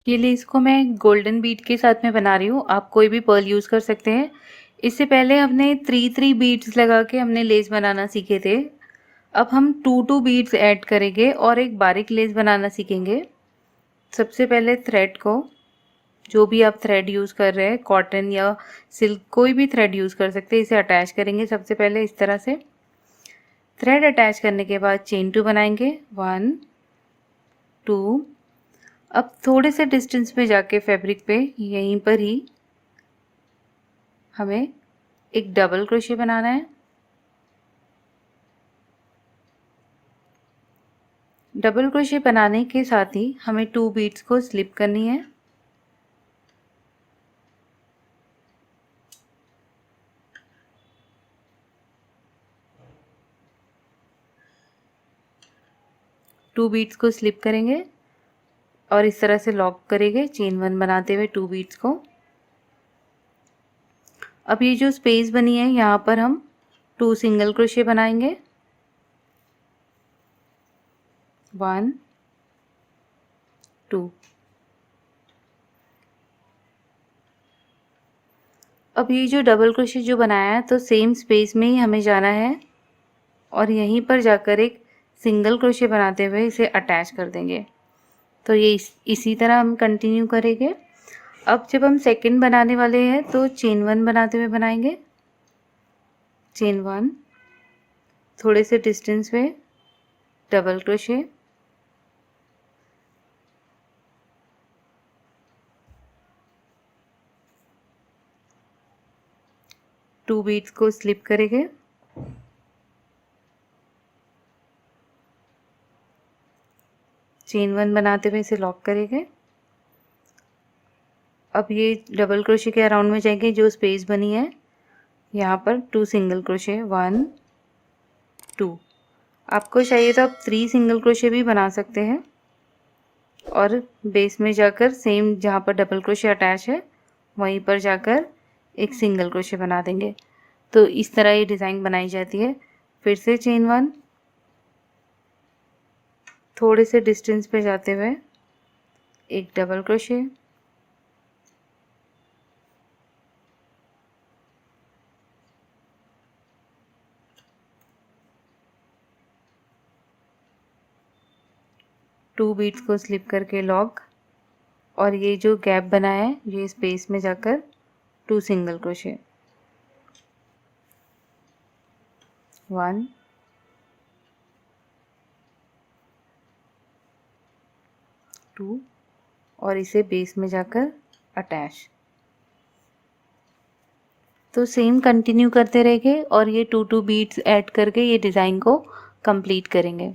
ये लेस को मैं गोल्डन बीड के साथ में बना रही हूँ, आप कोई भी पर्ल यूज़ कर सकते हैं। इससे पहले हमने 3 बीड्स लगा के हमने लेस बनाना सीखे थे। अब हम 2 बीड्स ऐड करेंगे और एक बारीक लेस बनाना सीखेंगे। सबसे पहले थ्रेड को, जो भी आप थ्रेड यूज़ कर रहे हैं, कॉटन या सिल्क, कोई भी थ्रेड यूज़ कर सकते हैं, इसे अटैच करेंगे सबसे पहले इस तरह से। थ्रेड अटैच करने के बाद चेन 2 बनाएंगे, 1 2। अब थोड़े से डिस्टेंस पे जाके फैब्रिक पे यहीं पर ही हमें एक डबल क्रोशे बनाना है। डबल क्रोशे बनाने के साथ ही हमें 2 बीड्स को स्लिप करनी है। टू बीड्स को स्लिप करेंगे और इस तरह से लॉक करेंगे चेन 1 बनाते हुए 2 बीड्स को। अब ये जो स्पेस बनी है यहाँ पर हम 2 सिंगल क्रोशे बनाएंगे, 1 2। अब ये जो डबल क्रोशे जो बनाया है तो सेम स्पेस में ही हमें जाना है और यहीं पर जाकर एक सिंगल क्रोशे बनाते हुए इसे अटैच कर देंगे। तो ये इसी तरह हम कंटिन्यू करेंगे। अब जब हम सेकंड बनाने वाले हैं तो चेन 1 बनाते हुए बनाएंगे, चेन 1, थोड़े से डिस्टेंस पे डबल क्रोशे, टू बीड्स को स्लिप करेंगे, चेन 1 बनाते हुए इसे लॉक करेंगे। अब ये डबल क्रोशे के अराउंड में जाएंगे, जो स्पेस बनी है यहाँ पर 2 सिंगल क्रोशे, 1 2। आपको चाहिए तो आप 3 सिंगल क्रोशे भी बना सकते हैं और बेस में जाकर सेम जहाँ पर डबल क्रोशे अटैच है वहीं पर जाकर एक सिंगल क्रोशे बना देंगे। तो इस तरह ये डिज़ाइन बनाई जाती है। फिर से चेन 1, थोड़े से डिस्टेंस पे जाते हुए एक डबल क्रोशे, टू बीड्स को स्लिप करके लॉक, और ये जो गैप बना है ये स्पेस में जाकर 2 सिंगल क्रोशे, 1 2, और इसे बेस में जाकर अटैच। तो सेम कंटिन्यू करते रहेंगे और ये 2 बीड्स ऐड करके ये डिज़ाइन को कंप्लीट करेंगे।